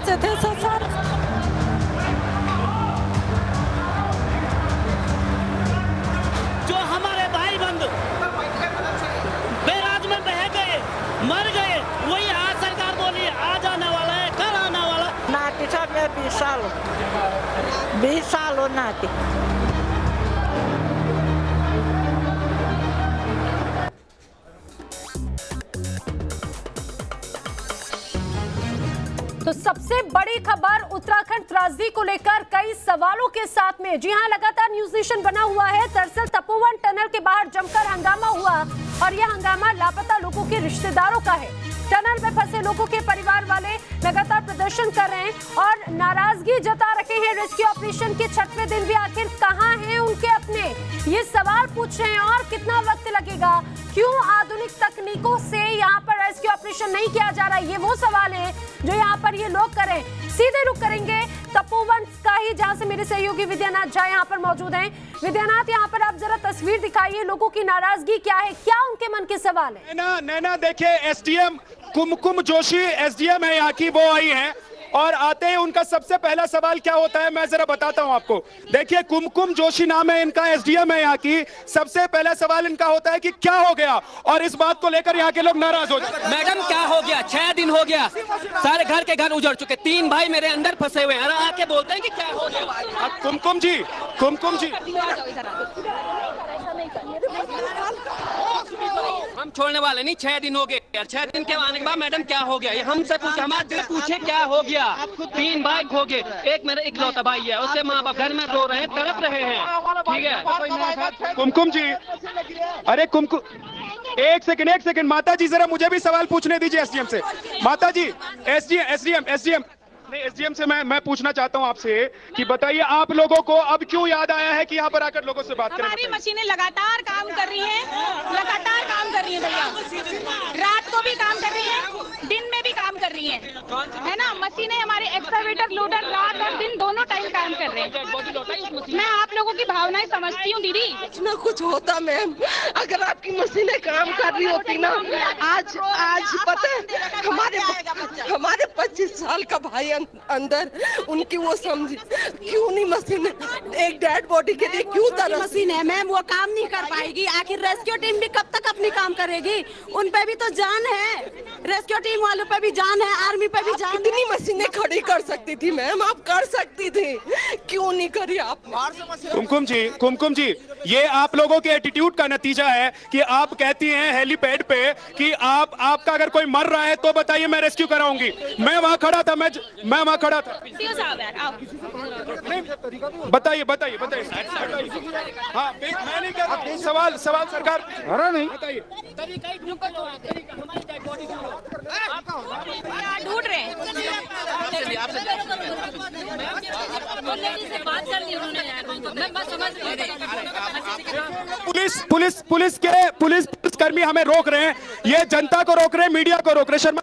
बच्चे थे सर। जो हमारे भाई बंधु बैराज में बह गए, मर गए, वही आज सरकार बोली आज आने वाला है, कल आने वाला। नाती साहब मैं 20 साल हो नाती। तो सबसे बड़ी खबर उत्तराखंड त्रासदी को लेकर कई सवालों के साथ में। जी हां, लगातार न्यूज नेशन बना हुआ है। दरअसल तपोवन टनल के बाहर जमकर हंगामा हुआ और यह हंगामा लापता लोगों के रिश्तेदारों का है। टनल में फंसे लोगों के परिवार वाले लगातार प्रदर्शन कर रहे हैं और नाराजगी जता रहे हैं। रेस्क्यू ऑपरेशन के 6वें दिन भी आखिर कहां हैं उनके अपने, ये सवाल पूछ रहे हैं। और कितना वक्त लगेगा, क्यों आधुनिक तकनीकों से यहाँ पर रेस्क्यू ऑपरेशन नहीं किया जा रहा है, ये वो सवाल है जो यहाँ पर ये लोग करें। सीधे रुक करेंगे तपोवन का ही, जहाँ से मेरे सहयोगी विद्यानाथ झा यहाँ पर मौजूद हैं। विद्यानाथ, यहाँ पर आप जरा तस्वीर दिखाइए, लोगों की नाराजगी क्या है, क्या उनके मन के सवाल है? नैना देखिए, एसडीएम कुमकुम जोशी एसडीएम है यहाँ की, वो आई हैं और आते ही उनका सबसे पहला सवाल क्या होता है मैं जरा बताता हूं आपको। देखिए, कुमकुम जोशी नाम है इनका, एसडीएम है यहाँ की। सबसे पहला सवाल इनका होता है कि क्या हो गया, और इस बात को लेकर यहाँ के लोग नाराज हो जाते हैं। मैडम क्या हो गया, 6 दिन हो गया, सारे घर के घर उजड़ चुके, 3 भाई मेरे अंदर फंसे हुए हैं, आके बोलते हैं कि क्या हो गया। कुमकुम जी हम छोड़ने वाले नहीं, 6 दिन हो गए। 6 दिन के आने के बाद मैडम क्या हो गया, ये हमसे पूछे, हमारे पूछे क्या हो गया। 3 भाई खो गए, एक मेरा इकलौता भाई है, उससे माँ बाप घर में रो रहे हैं, तड़प रहे हैं। ठीक है कुमकुम जी, अरे कुमकुम एक सेकंड माता जी, जरा मुझे भी सवाल पूछने दीजिए एसडीएम से। माता जी, एसडीएम नहीं, एसडीएम से मैं पूछना चाहता हूं आपसे कि बताइए आप लोगों को अब क्यों याद आया है कि यहाँ पर आकर लोगों से बात करें? हमारी मशीनें लगातार काम कर रही हैं, भैया। रात को भी काम कर रही हैं, दिन में भी काम कर रही हैं, है ना। मशीनें हमारे एक्सकवेटर लोडर रात और दिन दोनों टाइम काम कर रहे हैं। मैं आप लोगों की भावनाएं समझती हूँ दीदी। कुछ ना कुछ होता मैम, अगर आपकी मशीनें काम कर रही होती ना, आज पता है हमारे 25 साल का भाई अंदर, उनकी वो समझ क्यों नहीं मशीन, एक डेड बॉडी के लिए क्यों तरस। मशीन है मैम, वो काम नहीं कर पाएगी। आखिर रेस्क्यू टीम भी कब तक अपनी काम करेगी? उन पे भी तो जान है, रेस्क्यू टीम वालों पे भी जान है, आर्मी पे भी जान है। कितनी मशीनें खड़ी कर सकती थी मैम, आप कर सकती थी, क्यों नहीं करी आप? कुमकुम जी, ये आप लोगों के एटीट्यूड का नतीजा है कि आप कहती हैं हेलीपैड पे कि आपका अगर कोई मर रहा है तो बताइए मैं रेस्क्यू कराऊंगी। मैं वहां खड़ा था, मैं वहां खड़ा था। बताइए हाँ, मैं नहीं कह रहा हूं, सवाल सरकार नहीं बताइए। ढूंढ रहे हैं, पुलिस कर्मी हमें रोक रहे हैं, ये जनता को रोक रहे हैं, मीडिया को रोक रहे हैं। शर्मा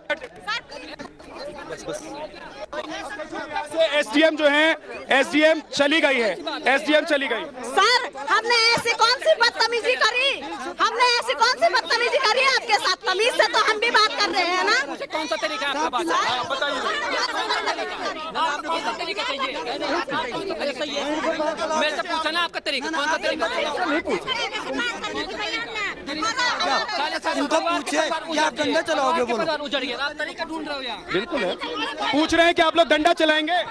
एसडीएम जो है, एसडीएम चली गई है, सर हमने ऐसी कौन सी बदतमीजी करी, आपके साथ? तमीज से तो हम भी बात कर रहे हैं ना। कौन सा तरीका आपका बात है? बताइए, कौन सा तरीका चाहिए? मेरे से पूछा ना आपका तरीका, कौन सा तरीका? उनको पूछे कि आप डंडा चलाओगे, बोलो। उजड़ गया, तरीका ढूंढ रहे हो यार। बिल्कुल है, पूछ रहे हैं कि आप लोग डंडा चलाएंगे?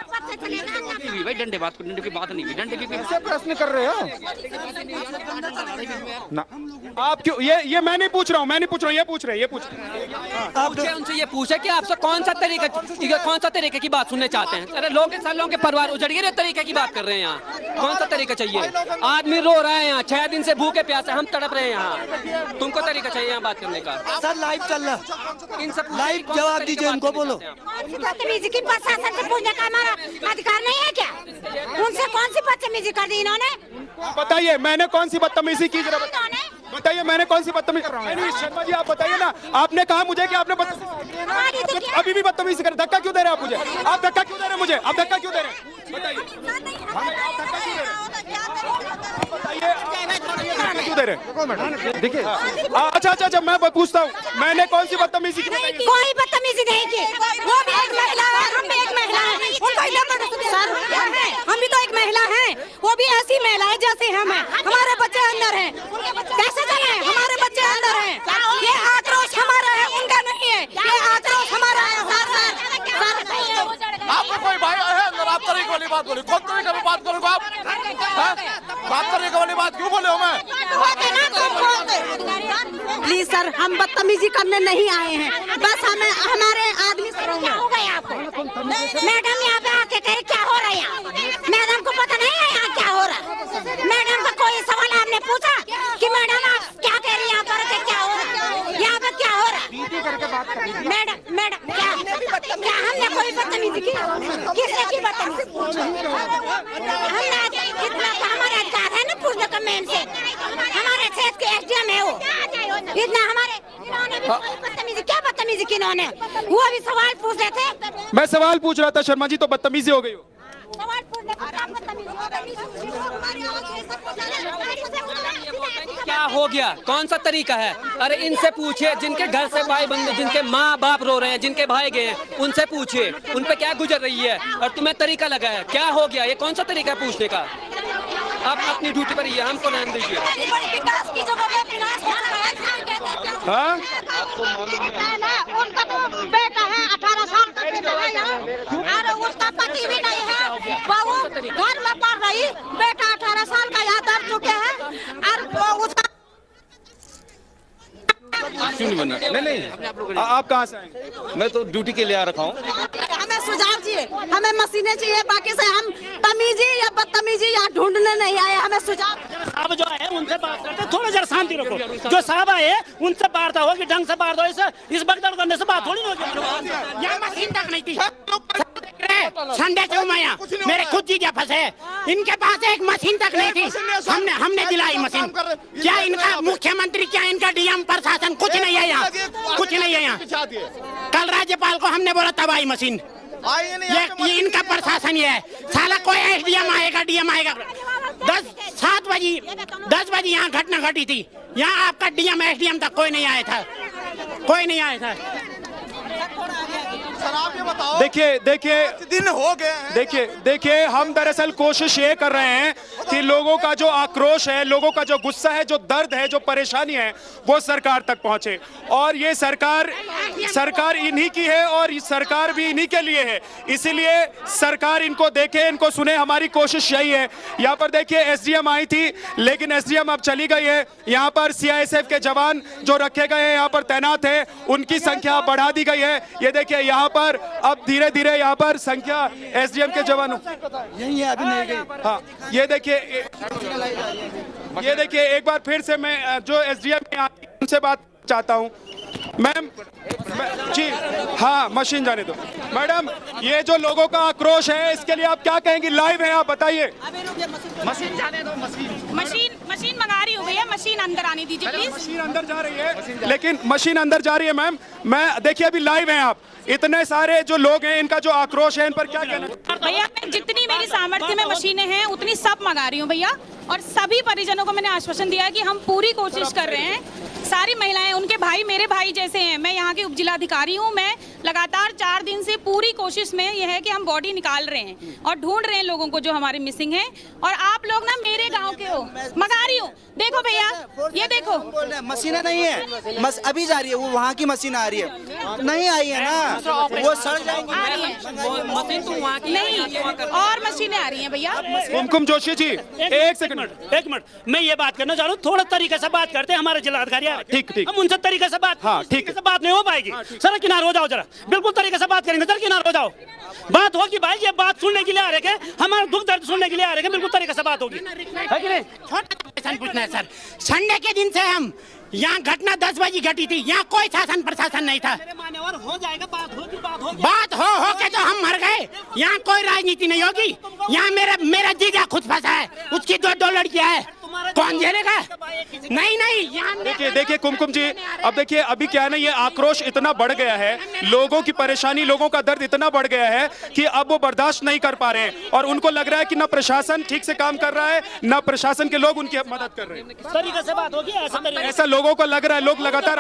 भाई डंडे की बात नहीं, डंडे की प्रश्न कर रहे हो ना आप? क्यों ये मैं नहीं पूछ रहा हूँ, ये पूछ रहे हैं। उनसे ये पूछे कि आपसे कौन सा तरीके की बात सुनने चाहते हैं? अरे लोगों के परिवार उजड़ गए, तरीके की बात कर रहे हैं यहाँ। कौन सा तरीका चाहिए? आदमी रो रहा है यहाँ, 6 दिन से भूखे प्यासे हम तड़प रहे हैं यहाँ। तुमको तरीका चाहिए यहाँ बात करने का? सर लाइव चल रहा, इन सब लाइव जवाब दीजिए इनको, बोलो। बदतमीजी की प्रशासन से पूछने का हमारा अधिकार नहीं है क्या? उनसे कौन सी बदतमीजी कर दी इन्होंने? बताइए मैंने कौन सी बदतमीजी की, जरा बताइए मैंने कौन सी बदतमीजी कर रहा हूँ? शर्मा जी आप बताइए ना, आपने कहा मुझे कि आपने अभी भी बदतमीजी कर, धक्का क्यों दे रहे हैं आप मुझे? आप धक्का क्यों दे रहे हैं मुझे? आप धक्का क्यों दे रहे हैं? बताइए क्यों दे रहे हैं? देखिए अच्छा मैं पूछता हूँ, मैंने कौन सी बदतमीजी की? कोई बदतमीजी नहीं की, वो भी एक महिला है, हम भी एक महिला है। सर हम भी तो एक महिला हैं, वो भी ऐसी महिला है जैसे हम हैं। हमारे बच्चे अंदर हैं, कैसे चले? हमारे बच्चे अंदर हैं। ये आक्रोश हमारा है, उनका नहीं है। ये आक्रोश हमारा है। आपको कोई भाई है अंदर, आप तरीके वाली बात बोली, कौन तरीके वाली बात करोगे आप? बात तरीके वाली बात क्यों बोले हो? मैं प्लीज सर, हम बदतमीजी करने नहीं आए हैं, बस हमें हमारे आदमी से क्या हो गया आपको? मैडम यहाँ पे आके कहे क्या हो रहा है यहाँ? मैडम को पता नहीं है यहाँ क्या हो रहा है? मैडम का कोई सवाल आपने पूछा कि मैडम आप क्या कह रही हैं यहाँ पर, क्या हो रहा है यहाँ पे, क्या हो रहा है? मैडम क्या हमने कोई बदतमीजी की? किसने की बदतमीजी? हमने इतना तो हमारा अधिकार है ना पूछने का मैम से। हमारे क्षेत्र के SDM है वो, इतना हमारे इन्होंने भी कोई बदतमीजी, क्या बदतमीजी की इन्होंने? वो भी सवाल पूछ रहे थे। मैं सवाल पूछ रहा था शर्मा जी, तो बदतमीजी हो गई हो। सवाल पूछने का क्या हो गया? कौन सा तरीका है? अरे इनसे पूछिए, जिनके घर से भाई बंधु, जिनके माँ बाप रो रहे हैं, जिनके भाई गए हैं, उनसे पूछिए उन पे क्या गुजर रही है, और तुम्हें तरीका लगा है। क्या हो गया? ये कौन सा तरीका है पूछने का? आप अपनी ड्यूटी पर ही है, हमको नाम दीजिए। हाँ, उनका तो बेटा है 18 साल का बेटा है, और उसका पति भी नहीं है, बहू घर में पढ़ रही, बेटा 18 साल का यहाँ दर चुके हैं, और उसका क्यों नहीं बनना? नहीं, आप कहाँ से आए? मैं तो ड्यूटी के लिए आ रखा हूँ। हमें सुझाव चाहिए, हमें मशीनें चाहिए, बाकी से हम तमीजी या बदतमीजी यहाँ ढूंढने नहीं आए, हमें सुझाव। अब जो है उनसे बात करते, थोड़ा जरा शांति रखो। जो साहब आए उनसे वार्ता होगी, ढंग से वार्ता हो, इस बगदड़ करने से बात थोड़ी होगी। यहाँ मशीन तक नहीं थी, संडे से मैं यहाँ, मेरे खुद जी क्या फंसे, इनके पास एक मशीन तक नहीं थी, हमने दिलाई मशीन। क्या इनका मुख्यमंत्री, क्या इनका DM प्रशासन, कुछ नहीं है यहाँ, कुछ नहीं है यहाँ। कल राज्यपाल को हमने बोला तब आई मशीन। ये इनका प्रशासन ये है। साला कोई SDM आएगा, DM आएगा। 10 बजे यहाँ घटना घटी थी, यहाँ आपका DM SDM तक कोई नहीं आया था, कोई नहीं आया था। सर आप ये बताओ, देखिए दिन हो गए, देखिए हम दरअसल कोशिश ये कर रहे हैं कि लोगों का जो आक्रोश है, लोगों का जो गुस्सा है, जो दर्द है, जो परेशानी है, वो सरकार तक पहुंचे। और ये सरकार इन्हीं की है, और ये सरकार भी इन्हीं के लिए है, इसीलिए सरकार इनको देखे, इनको सुने, हमारी कोशिश यही है। यहाँ पर देखिए SDM आई थी, लेकिन SDM अब चली गई है। यहाँ पर CISF के जवान जो रखे गए हैं, यहाँ पर तैनात है, उनकी संख्या बढ़ा दी गई है। ये देखिए यहाँ पर अब धीरे धीरे यहाँ पर संख्या SDM के जवानों यही है, अभी नहीं गई। हाँ, ये देखिए एक बार फिर से मैं जो SDM है उनसे बात चाहता हूँ। मैम जी, हाँ मंशीन जाने दो। मैडम, ये जो लोगों का आक्रोश है, इसके लिए आप क्या कहेंगी? लाइव है, आप बताइए। मशीन जाने दो, मशीन मंगा रही हो भैया, मशीन अंदर आने दीजिए प्लीज। मशीन अंदर जा रही है, लेकिन मशीन अंदर जा रही है मैम। मैं देखिए अभी लाइव हैं आप, इतने सारे जो लोग हैं, इनका जो आक्रोश है, इन पर क्या कहना? भैया मैं जितनी मेरी सामर्थ्य में मशीनें हैं उतनी सब मंगा रही हूँ भैया, और सभी परिजनों को मैंने आश्वासन दिया है कि हम पूरी कोशिश कर रहे हैं। सारी महिलाएं, उनके भाई मेरे भाई जैसे हैं। मैं यहाँ की उपजिलाधिकारी हूँ। मैं लगातार 4 दिन से पूरी कोशिश में यह है कि हम बॉडी निकाल रहे हैं और ढूंढ रहे हैं लोगों को जो हमारे मिसिंग हैं। और आप लोग ना मेरे गांव के हो, मंगा रही हूँ। देखो भैया, ये देखो मशीनें नहीं है, अभी जा रही है, वो वहाँ की मशीन आ रही है, नहीं आई है ना, वो सड़ जाएंगी। मशीन तो वहाँ की नहीं, और मशीनें आ रही हैं भैया। कुमकुम जोशी जी, एक मिनट, मैं ये बात करना चाह रहा हूँ, थोड़ा तरीके से बात करते हैं। हमारे जिलाधिकारी ठीक हम उनसे तरीके से बात, हाँ, ठीक से बात नहीं हो पाएगी। सर किनारे हो जाओ जरा, बिल्कुल तरीके से बात करेंगे। सर किनारे हो जाओ, बात होगी भाई, ये बात सुनने के लिए आ रहे हैं, हमारा दुख दर्द सुनने के लिए आ रहे हैं, बिल्कुल तरीके से बात होगी, है कि नहीं? छोटा पूछना है सर, संडे के दिन से हम यहाँ घटना 10 बजे घटी थी, यहाँ कोई शासन प्रशासन नहीं था। हो जाएगा, बात हो के तो हम मर गए। यहाँ कोई राजनीति नहीं होगी। यहाँ मेरा जीजा खुद फंसा है, उसकी 2 लड़कियां है। कौन झेलेगा? नहीं यहाँ देखिए कुमकुम जी, अब देखिए अभी क्या है ना, ये आक्रोश इतना बढ़ गया है, लोगों की परेशानी, लोगों का दर्द इतना बढ़ गया है कि अब वो बर्दाश्त नहीं कर पा रहे हैं और उनको लग रहा है कि ना प्रशासन ठीक से काम कर रहा है, ना प्रशासन के लोग उनकी मदद कर रहे हैं। तरीके से बात होगी ऐसा लोगों को लग रहा है, लोग लगातार।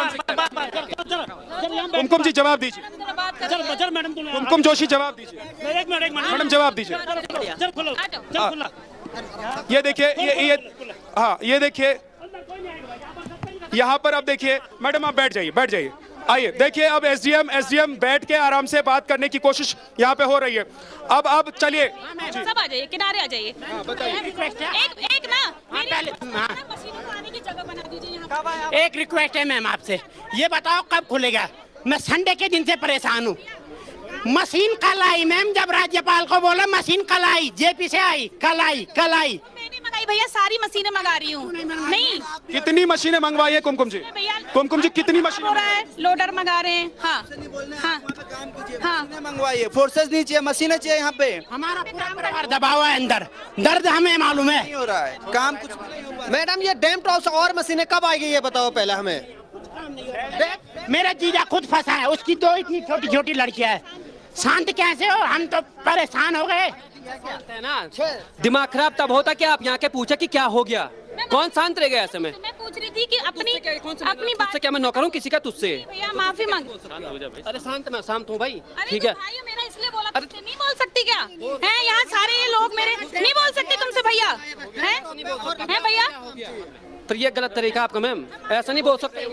कुमकुम जी जवाब दीजिए, कुमकुम जोशी जवाब दीजिए, मैडम जवाब दीजिए। ये देखिए ये देखिए यहाँ पर, अब देखिए मैडम आप बैठ जाइए। आइए देखिए, अब एसडीएम बैठ के आराम से बात करने की कोशिश यहाँ पे हो रही है। अब चलिए सब आ जाइए, किनारे आ जाइए। एक ना मशीनों को आने की जगह बना दीजिए यहाँ पर। एक रिक्वेस्ट है मैम आपसे, ये बताओ कब खुलेगा? मैं संडे के दिन से परेशान हूँ। मशीन कल आई मैम, जब राज्यपाल को बोला मशीन कल आई, जेपी से आई, कल आई। मैंने मंगाई भैया, सारी मशीनें मंगा रही हूँ। नहीं, कितनी मशीनें मंगवाई है कुमकुम जी? कुमकुम जी कितनी मशीन हो रहा है? लोडर मंगा रहे हैं। हाँ मंगवाई है, फोर्सेस नहीं चाहिए, मशीनें चाहिए यहाँ पे। हमारा पूरा परिवार दबा हुआ है अंदर, दर्द हमें मालूम है। नहीं हो रहा है काम कुछ नहीं हो। मैडम ये डैम टॉप्स और मशीनें कब आएगी ये बताओ पहले हमें। मेरा जीजा खुद फंसा है, उसकी दो इतनी छोटी छोटी लड़कियां हैं। शांत कैसे हो? हम तो परेशान हो गए। है ना, दिमाग खराब तब होता कि आप यहाँ के पूछे कि क्या हो गया। कौन शांत रह गया ऐसे में? मैं पूछ रही थी कि अपनी बात से क्या मैं नौकर हूँ किसी का? तुझसे भैया माफी मांग। अरे शांत हूँ भाई, ठीक है। भाई मेरा इसलिए बोला, तुमसे नहीं बोल सकती क्या? हैं यहाँ सारे ये लोग मेरे, नहीं बोल सकती तुमसे भैया? हैं भैया? तो ये गलत तरीका आपका मैम, ऐसा नहीं बोल सकते।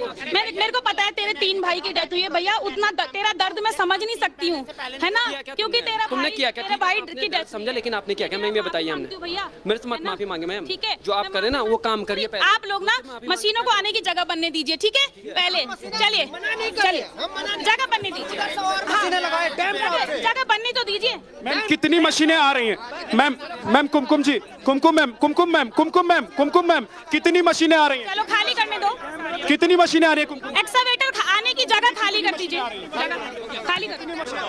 मेरे को पता है तेरे 3 भाई की डेथ हुई है भैया, उतना तेरा दर्द मैं समझ नहीं सकती हूँ, है ना? क्योंकि तेरा तुमने किया क्या? तेरे भाई की डेथ समझा, लेकिन आपने क्या मैम ये बताइए हमने। भैया मेरे से मत माफी मांगे मैम, ठीक है? जो आप करें ना वो काम करिए पहले। आप लोग ना मशीनों को आने की जगह बनने दीजिए, ठीक है? पहले चलिए जगह बनने दीजिए, जगह बनने तो दीजिए। मैम कितनी मशीनें आ रही हैं? मैम कुमकुम मैम कितनी मशीनें आ रही हैं? चलो खाली करने दो। कितनी मशीनें आ रही हैं? एक्सकवेटर आने की जगह खाली कर दीजिए, खाली कर।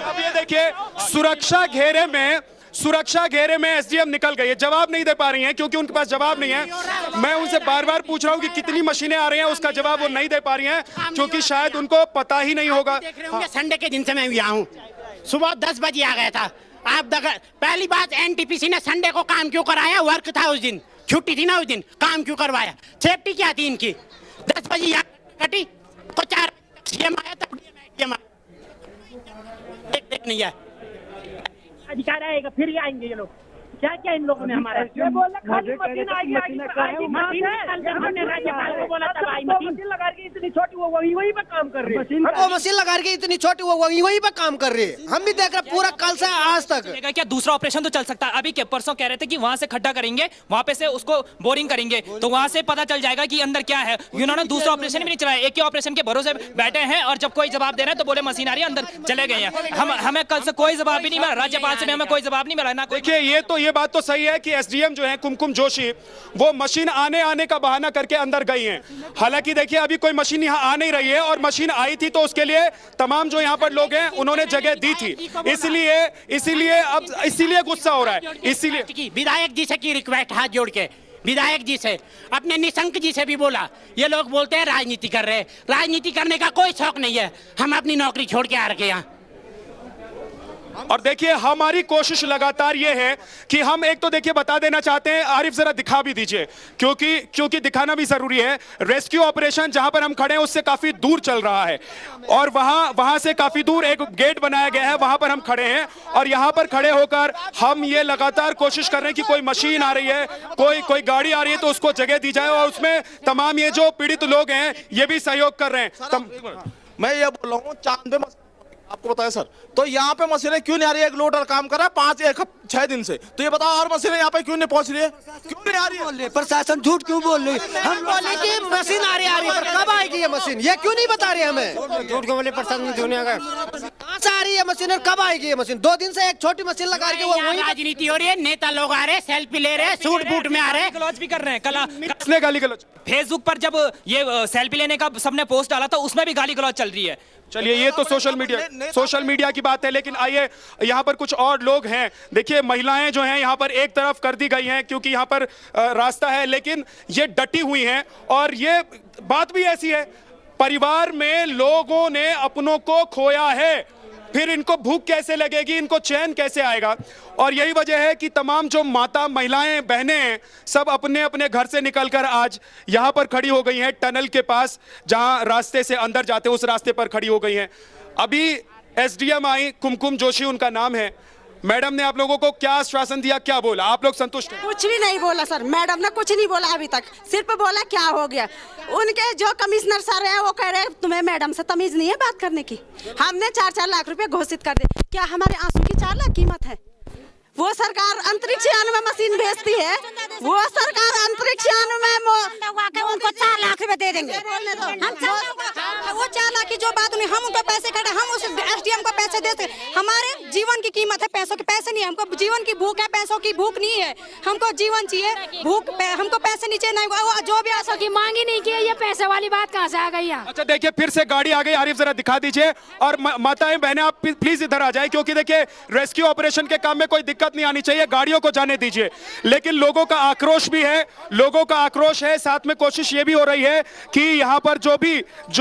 अब ये देखिए, सुरक्षा घेरे में एसडीएम निकल गई है, जवाब नहीं दे पा रही हैं क्योंकि उनके पास जवाब नहीं है। मैं उनसे बार बार पूछ रहा हूँ कि कितनी मशीनें आ रही हैं, उसका जवाब वो नहीं दे पा रही हैं क्योंकि शायद उनको पता ही नहीं होगा। संडे के दिन से मैं यहाँ हूँ, सुबह 10 बजे आ गया था। पहली बात, एनटीपीसी ने संडे को काम क्यों कराया? वर्क था उस दिन, छुट्टी थी ना उस दिन, काम क्यों करवाया? सेफ्टी क्या थी इनकी? 10 बजे यहाँ कटी तो 4 सीएम आया तब डीएम देख नहीं है। अधिकार आएगा फिर ही आएंगे ये लोग। क्या इन लोगों ने हमारा खाली मशीन आएगी, मशीन लगा के इतनी छोटी वो वही पे काम कर रही है। वो मशीन लगा के इतनी छोटी वो वही पे काम कर रही है। हम भी देख रहे पूरा कल से आज तक। क्या दूसरा ऑपरेशन तो चल सकता है? अभी के परसों कह रहे थे कि वहाँ से खड्डा करेंगे, वहाँ पे से उसको बोरिंग करेंगे, तो वहाँ से पता चल जाएगा कि अंदर क्या है। इन्होंने दूसरा ऑपरेशन भी नहीं चलाया, एक ही ऑपरेशन के भरोसे बैठे हैं और जब कोई जवाब दे रहे हैं तो बोले मशीन आ रही है, अंदर चले गए हैं। हमें कल से कोई जवाब भी नहीं मिला, राज्यपाल से भी हमें कोई जवाब नहीं मिला ना। देखिए ये बात तो सही है कि एसडीएम जो है कुमकुम जोशी, वो मशीन आने का बहाना करके अंदर गई हैं। हालांकि देखिए अभी कोई मशीन यहाँ आ नहीं रही है और मशीन आई थी तो उसके लिए तमाम जो यहाँ पर लोग हैं उन्होंने जगह दी थी, इसीलिए गुस्सा हो रहा है। इसीलिए विधायक जी से की रिक्वेस्ट, हाथ जोड़ के विधायक जी से, अपने निशंक जी से भी बोला। ये लोग बोलते हैं राजनीति कर रहे हैं, राजनीति करने का कोई शौक नहीं है। हम अपनी नौकरी छोड़ के आ रखे यहाँ। और देखिए हमारी कोशिश लगातार ये है कि हम एक तो देखिए बता देना चाहते हैं, आरिफ जरा दिखा भी दीजिए क्योंकि दिखाना भी जरूरी है। रेस्क्यू ऑपरेशन जहां पर हम खड़े हैं उससे काफी दूर चल रहा है और वहां से काफी दूर एक गेट बनाया गया है, वहां पर हम खड़े हैं और यहां पर खड़े होकर हम ये लगातार कोशिश कर रहे हैं कि कोई मशीन आ रही है, कोई गाड़ी आ रही है तो उसको जगह दी जाए और उसमें तमाम ये जो पीड़ित लोग हैं ये भी सहयोग कर रहे हैं। मैं ये बोल रहा हूँ, चांद पे आपको बताया सर, तो यहाँ पे मशीनें क्यों नहीं आ रही है? एक लोडर काम कर रहा है 6 दिन से, तो ये बताओ और मशीनें यहाँ पे क्यों नहीं पहुँच रही है? क्यों नहीं आ रही है? प्रशासन झूठ क्यों बोल रही है? हम बोले कि मशीन आ रही है, पर कब आएगी ये मशीन? ये क्यों नहीं बता रहे हमें? झूठ को बोले प्रशासन दुनिया का कहाँ आ रही है मशीन और कब आएगी ये मशीन? 2 दिन से एक छोटी मशीन लगा रही है, वो वही राजनीति हो रही है, नेता लोग आ रहे हैं, सेल्फी ले रहे हैं, सूट बूट में आ रहे हैं, गलौज भी कर रहे हैं। कल किसने गाली गलौज? फेसबुक पर जब ये सेल्फी लेने का सबने पोस्ट डाला था उसमें भी गाली गलौज चल रही है। चलिए ये तो सोशल मीडिया की बात है, लेकिन आइए यहाँ पर कुछ और लोग हैं। देखिए महिलाएं जो हैं यहाँ पर एक तरफ कर दी गई हैं क्योंकि यहाँ पर रास्ता है, लेकिन ये डटी हुई हैं। और ये बात भी ऐसी है, परिवार में लोगों ने अपनों को खोया है, फिर इनको भूख कैसे लगेगी, इनको चैन कैसे आएगा? और यही वजह है कि तमाम जो माता महिलाएं बहनें हैं सब अपने अपने घर से निकलकर आज यहां पर खड़ी हो गई हैं, टनल के पास जहां रास्ते से अंदर जाते उस रास्ते पर खड़ी हो गई हैं। अभी एसडीएम आई, कुमकुम जोशी उनका नाम है। मैडम ने आप लोगों को क्या आश्वासन दिया, क्या बोला? आप लोग संतुष्ट हैं? कुछ भी नहीं बोला सर, मैडम ने कुछ नहीं बोला अभी तक, सिर्फ बोला क्या हो गया। उनके जो कमिश्नर सर है वो कह रहे हैं तुम्हें मैडम से तमीज नहीं है बात करने की। हमने 4-4 लाख रुपए घोषित कर दिए, क्या हमारे आंसू की 4 लाख कीमत है? वो सरकार अंतरिक्ष यान में मशीन भेजती है, वो सरकार अंतरिक्ष यान में उनको 4 लाख रुपए दे देंगे। हम वो 4 लाख की जो बात नहीं, हम उनको पैसे काटे, हम उस एसडीएम को पैसे देते। हमारे जीवन की कीमत है पैसों के, पैसे नहीं है हमको, जीवन की भूख है, पैसों की भूख नहीं है हमको, जीवन चाहिए, भूख हमको पैसे नहीं चाहिए। नहीं जो भी पैसों की मांग ही नहीं की, ये पैसे वाली बात कहाँ से आ गई? अच्छा देखिए फिर से गाड़ी आ गई, आरिफ जरा दिखा दीजिए। और माताएं बहनें आप प्लीज इधर आ जाए, क्योंकि देखिए रेस्क्यू ऑपरेशन के काम में कोई दिक्कत नहीं आनी चाहिए, गाड़ियों को जाने दीजिए। लेकिन लोगों का आक्रोश भी है, लोगों का आक्रोश है, साथ में कोशिश ये भी हो रही है कि यहाँ पर जो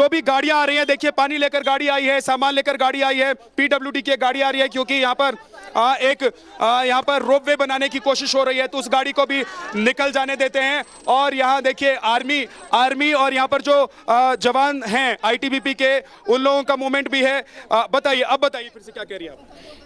भी गाड़ियां आ रही हैं, देखिए पानी लेकर गाड़ी आई है, सामान लेकर गाड़ी आई है, पीडब्ल्यूडी की गाड़ी आ रही है, क्योंकि यहाँ पर यहाँ पर रोपवे बनाने की कोशिश हो रही है, तो उस गाड़ी को भी निकल जाने देते हैं। और यहाँ देखिए आर्मी और यहाँ पर जो जवान हैं आईटीबीपी के, उन लोगों का मूवमेंट भी है। बताइए, अब बताइए फिर से क्या कह रही है आप?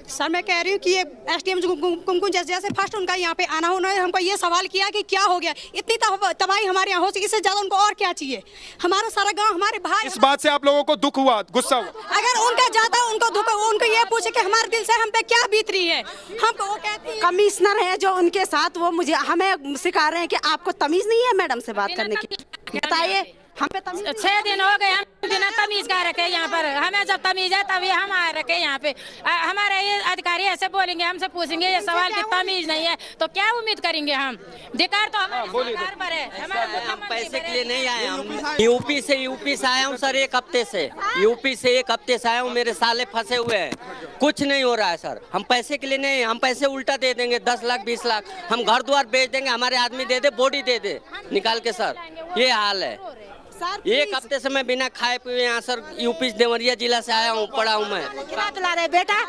सर मैं कह रही हूँ कि ये एसडीएम कुमकुम जैसे फर्स्ट उनका यहाँ पे आना, उन्होंने हमको ये सवाल किया कि क्या हो गया, इतनी तबाही हमारे यहाँ हो सकी, इससे ज्यादा उनको और क्या चाहिए? हमारा सारा गांव, हमारे भाई। इस बात से आप लोगों को दुख हुआ, गुस्सा हुआ? अगर उनका ज्यादा उनको दुख, उनको ये पूछे कि हमारे दिल से हम पे क्या बीत रही है, हमको वो कहते हैं कमिश्नर है जो उनके साथ, वो मुझे हमें सिखा रहे हैं कि आपको तमीज नहीं है मैडम से बात करने की। बताइए हम पे 6 दिन हो गए हम बिना तमीज का रखे यहाँ पर, हमें जब तमीज है तभी हम आ रखे यहाँ पे। हमारे ये अधिकारी ऐसे बोलेंगे, हमसे पूछेंगे ये सवाल की तमीज नहीं है तो क्या उम्मीद करेंगे हम? अधिकार तो हमारे सरकार पर है। हम पैसे के लिए नहीं आए, हम यूपी से आया हूँ सर, 1 हफ्ते से यूपी से 1 हफ्ते से आया हूँ, मेरे साले फंसे हुए हैं, कुछ नहीं हो रहा है सर। हम पैसे के लिए नहीं, हम पैसे उल्टा दे देंगे, 10 लाख 20 लाख हम घर द्वार बेच देंगे, हमारे आदमी दे दे, बॉडी दे दे निकाल के सर, ये हाल है। 1 हफ्ते से मैं बिना खाए पिए यहाँ सर यूपी देवरिया जिला से आया हूँ, पढ़ा हूँ मैं। तुला रहे बेटा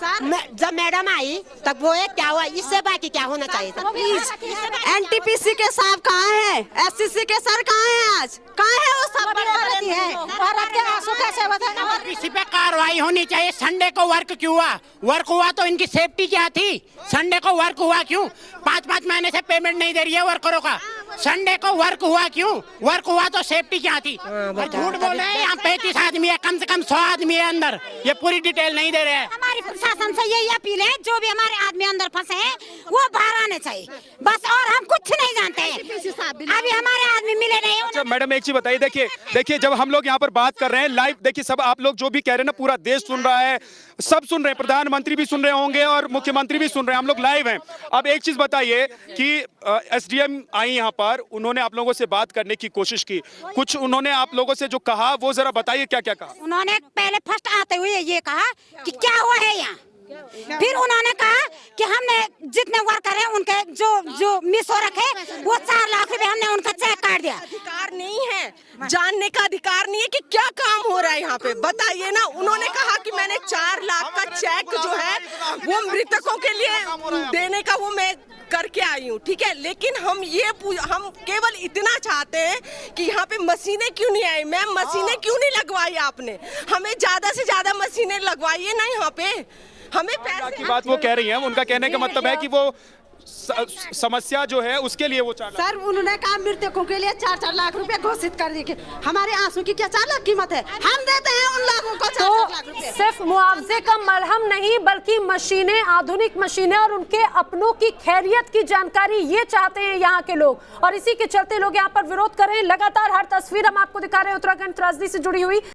जब मैडम आई तब वो क्या हुआ, इससे बाकी क्या होना चाहिए था? एनटीपीसी के साहब कहाँ हैं? एससीसी के सर कहाँ हैं? आज कहाँ है वो सब? औरत के आंसू कैसे बदलना? इसी पे कार्रवाई होनी चाहिए। संडे को वर्क क्यों हुआ? वर्क हुआ तो इनकी सेफ्टी क्या थी? संडे को वर्क हुआ क्यों? 5-5 महीने से पेमेंट नहीं दे रही है वर्करों का। संडे को वर्क हुआ क्यों? वर्क हुआ तो सेफ्टी क्या थी? झूठ बोल रहे हैं। यहाँ 35 आदमी है, कम से कम 100 आदमी है अंदर, ये पूरी डिटेल नहीं दे रहे हैं। हमारी प्रशासन से यही अपील है, जो भी हमारे आदमी अंदर फंसे हैं वो बाहर आने चाहिए बस, और हम कुछ नहीं जानते हैं। अभी हमारे आदमी मिले नहीं। अच्छा मैडम एक चीज बताइए, देखिए जब हम लोग यहाँ पर बात कर रहे हैं लाइव, देखिए सब आप लोग जो भी कह रहे हैं ना, पूरा देश सुन रहा है, सब सुन रहे हैं, प्रधानमंत्री भी सुन रहे होंगे और मुख्यमंत्री भी सुन रहे हैं, हम लोग लाइव हैं। अब एक चीज बताइए कि एसडीएम आई यहाँ पर, उन्होंने आप लोगों से बात करने की कोशिश की, कुछ उन्होंने आप लोगों से जो कहा वो जरा बताइए, क्या क्या कहा? उन्होंने पहले फर्स्ट आते हुए ये कहा कि क्या हुआ है यहाँ, फिर उन्होंने कहा कि हमने जितने वर्कर हैं उनके जो मिस हो रखे वो 4 लाख रुपए हमने उनका चेक काट दिया। अधिकार नहीं है, जानने का अधिकार नहीं है कि क्या काम हो रहा है यहाँ पे, बताइए ना। उन्होंने कहा कि मैंने 4 लाख का चेक जो है वो मृतकों के लिए देने का वो मैं करके आई हूँ, ठीक है। लेकिन हम केवल इतना चाहते हैं कि यहाँ पे मशीनें क्यों नहीं आई? मैम मशीनें क्यों नहीं लगवाई आपने? हमें ज्यादा से ज्यादा मशीनें लगवाइए ना यहाँ पे, हमें पैसे की बात वो कह रही हैं, उनका कहने का मतलब है कि वो समस्या जो है उसके लिए वो 4 लाख। सर उन्होंने कहा मृतकों के लिए 4-4 लाख रुपए घोषित कर दिए। हमारे आंसू की क्या 4 लाख कीमत है? हम देते हैं उन लोगों को 4 लाख रुपए। सिर्फ मुआवजे का मरहम नहीं बल्कि मशीनें, आधुनिक मशीनें और उनके अपनों की खैरियत की जानकारी ये चाहते हैं यहाँ के लोग, और इसी के चलते लोग यहाँ पर विरोध कर रहे हैं। लगातार हर तस्वीर हम आपको दिखा रहे हैं उत्तराखंड त्रासदी से जुड़ी हुई।